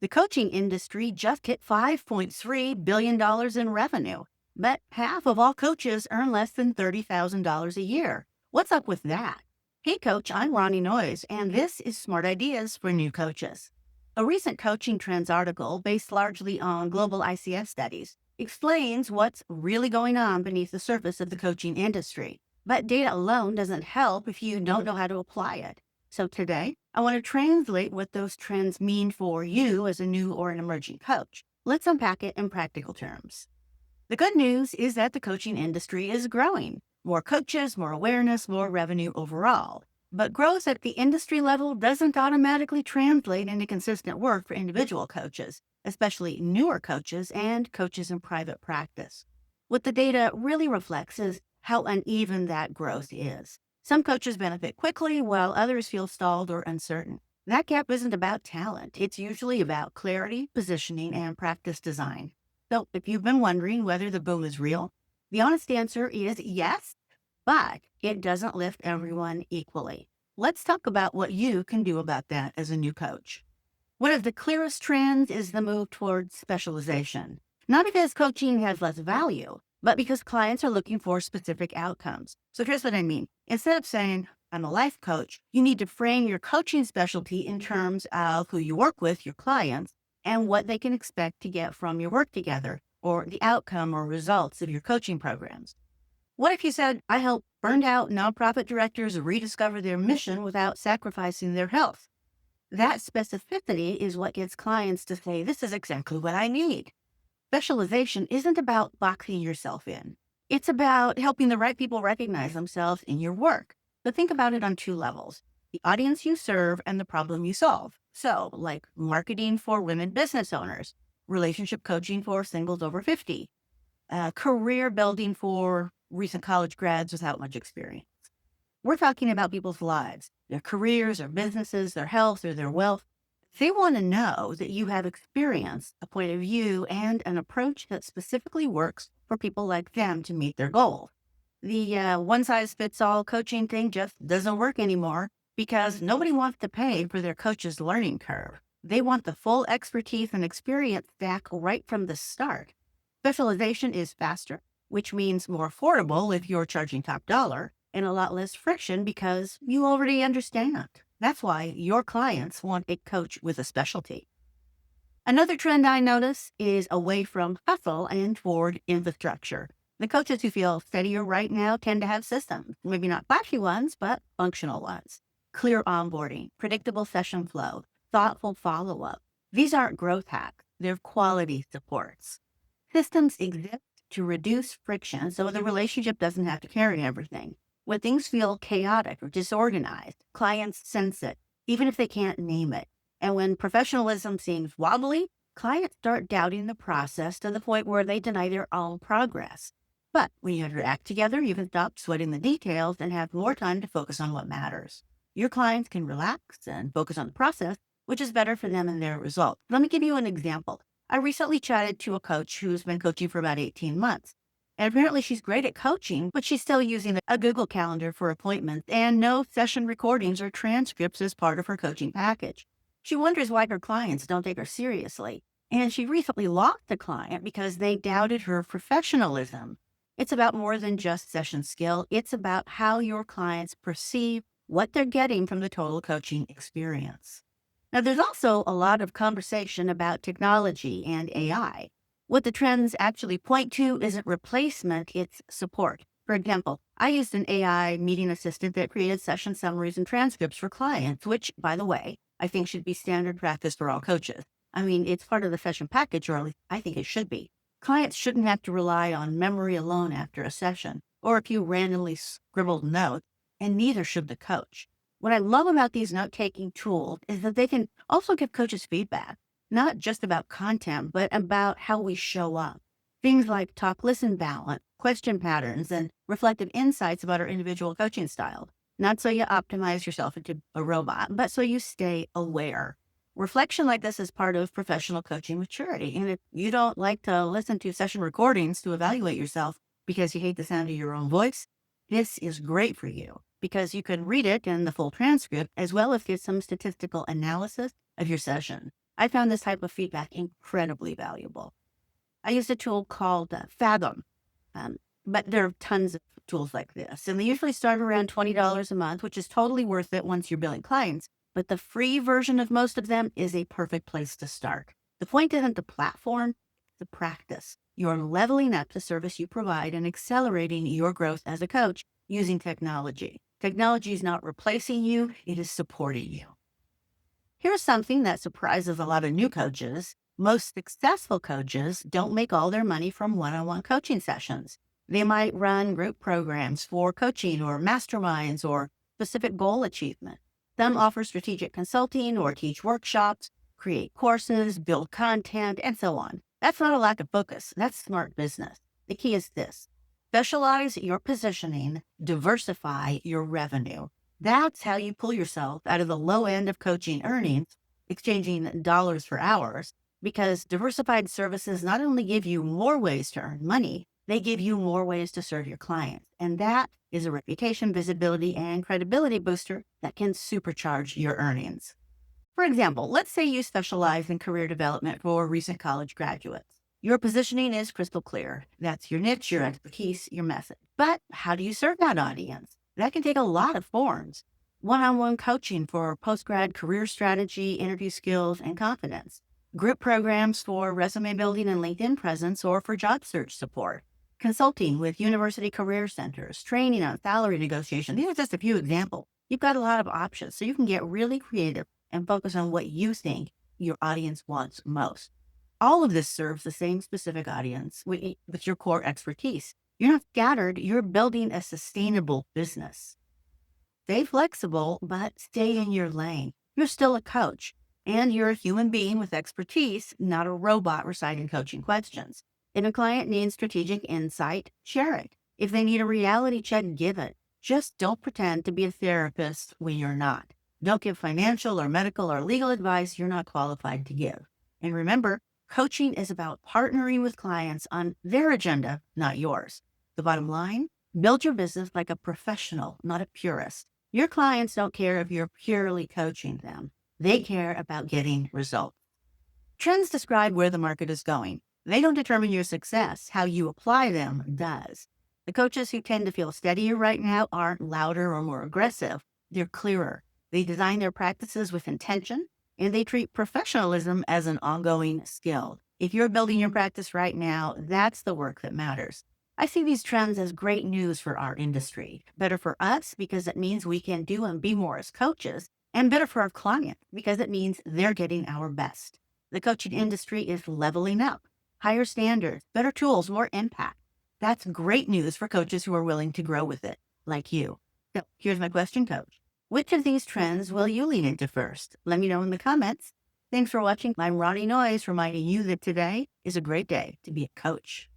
The coaching industry just hit $5.3 billion in revenue, but half of all coaches earn less than $30,000 a year. What's up with that? Hey, Coach, I'm Ronnie Noyes, and this is Smart Ideas for New Coaches. A recent Coaching Trends article, based largely on global ICF studies, explains what's really going on beneath the surface of the coaching industry. But data alone doesn't help if you don't know how to apply it. So today, I want to translate what those trends mean for you as a new or an emerging coach. Let's unpack it in practical terms. The good news is that the coaching industry is growing. More coaches, more awareness, more revenue overall. But growth at the industry level doesn't automatically translate into consistent work for individual coaches, especially newer coaches and coaches in private practice. What the data really reflects is how uneven that growth is. Some coaches benefit quickly, while others feel stalled or uncertain. That gap isn't about talent. It's usually about clarity, positioning, and practice design. So if you've been wondering whether the boom is real, the honest answer is yes, but it doesn't lift everyone equally. Let's talk about what you can do about that as a new coach. One of the clearest trends is the move towards specialization. Not because coaching has less value, but because clients are looking for specific outcomes. So here's what I mean. Instead of saying, I'm a life coach, you need to frame your coaching specialty in terms of who you work with, your clients, and what they can expect to get from your work together, or the outcome or results of your coaching programs. What if you said, I help burned out nonprofit directors rediscover their mission without sacrificing their health? That specificity is what gets clients to say, this is exactly what I need. Specialization isn't about boxing yourself in. It's about helping the right people recognize themselves in your work. So think about it on two levels: the audience you serve and the problem you solve. So, like marketing for women business owners, relationship coaching for singles over 50, career building for recent college grads without much experience. We're talking about people's lives, their careers, their businesses, their health, or their wealth. They want to know that you have experience, a point of view, and an approach that specifically works for people like them to meet their goals. The one-size-fits-all coaching thing just doesn't work anymore because nobody wants to pay for their coach's learning curve. They want the full expertise and experience stack right from the start. Specialization is faster, which means more affordable if you're charging top dollar, and a lot less friction because you already understand. That's why your clients want a coach with a specialty. Another trend I notice is away from hustle and toward infrastructure. The coaches who feel steadier right now tend to have systems, maybe not flashy ones, but functional ones. Clear onboarding, predictable session flow, thoughtful follow-up. These aren't growth hacks, they're quality supports. Systems exist to reduce friction so the relationship doesn't have to carry everything. When things feel chaotic or disorganized, clients sense it, even if they can't name it. And when professionalism seems wobbly, clients start doubting the process to the point where they deny their own progress. But when you have your act together, you can stop sweating the details and have more time to focus on what matters. Your clients can relax and focus on the process, which is better for them and their results. Let me give you an example. I recently chatted to a coach who's been coaching for about 18 months. And apparently she's great at coaching, but she's still using a Google Calendar for appointments and no session recordings or transcripts as part of her coaching package. She wonders why her clients don't take her seriously. And she recently lost a client because they doubted her professionalism. It's about more than just session skill. It's about how your clients perceive what they're getting from the total coaching experience. Now, there's also a lot of conversation about technology and AI. What the trends actually point to isn't replacement, it's support. For example, I used an AI meeting assistant that created session summaries and transcripts for clients, which, by the way, I think should be standard practice for all coaches. I mean, it's part of the session package, or at least I think it should be. Clients shouldn't have to rely on memory alone after a session, or a few randomly scribbled notes, and neither should the coach. What I love about these note-taking tools is that they can also give coaches feedback, not just about content, but about how we show up. Things like talk-listen balance, question patterns, and reflective insights about our individual coaching style. Not so you optimize yourself into a robot, but so you stay aware. Reflection like this is part of professional coaching maturity. And if you don't like to listen to session recordings to evaluate yourself because you hate the sound of your own voice, this is great for you because you can read it in the full transcript as well as get some statistical analysis of your session. I found this type of feedback incredibly valuable. I used a tool called Fathom, um, but there are tons of tools like this, and they usually start around $20 a month, which is totally worth it once you're billing clients. But the free version of most of them is a perfect place to start. The point isn't the platform, it's the practice. You're leveling up the service you provide and accelerating your growth as a coach using technology. Technology is not replacing you, it is supporting you. Here's something that surprises a lot of new coaches. Most successful coaches don't make all their money from one-on-one coaching sessions. They might run group programs for coaching or masterminds or specific goal achievement. Some offer strategic consulting or teach workshops, create courses, build content, and so on. That's not a lack of focus. That's smart business. The key is this: specialize your positioning, diversify your revenue. That's how you pull yourself out of the low end of coaching earnings, exchanging dollars for hours, because diversified services not only give you more ways to earn money, they give you more ways to serve your clients. And that is a reputation, visibility, and credibility booster that can supercharge your earnings. For example, let's say you specialize in career development for recent college graduates. Your positioning is crystal clear. That's your niche, your expertise, your message. But how do you serve that audience? That can take a lot of forms. One-on-one coaching for post-grad career strategy, interview skills, and confidence. Group programs for resume building and LinkedIn presence or for job search support. Consulting with university career centers, training on salary negotiation. These are just a few examples. You've got a lot of options, so you can get really creative and focus on what you think your audience wants most. All of this serves the same specific audience with your core expertise. You're not scattered, you're building a sustainable business. Stay flexible, but stay in your lane. You're still a coach, and you're a human being with expertise, not a robot reciting coaching questions. If a client needs strategic insight, share it. If they need a reality check, give it. Just don't pretend to be a therapist when you're not. Don't give financial or medical or legal advice you're not qualified to give. And remember, coaching is about partnering with clients on their agenda, not yours. The bottom line: build your business like a professional, not a purist. Your clients don't care if you're purely coaching them. They care about getting results. Trends describe where the market is going. They don't determine your success. How you apply them does. The coaches who tend to feel steadier right now aren't louder or more aggressive. They're clearer. They design their practices with intention, and they treat professionalism as an ongoing skill. If you're building your practice right now, that's the work that matters. I see these trends as great news for our industry. Better for us because it means we can do and be more as coaches, and better for our clients because it means they're getting our best. The coaching industry is leveling up. Higher standards, better tools, more impact. That's great news for coaches who are willing to grow with it, like you. So here's my question, coach. Which of these trends will you lean into first? Let me know in the comments. Thanks for watching. I'm Ronnie Noyes, reminding you that today is a great day to be a coach.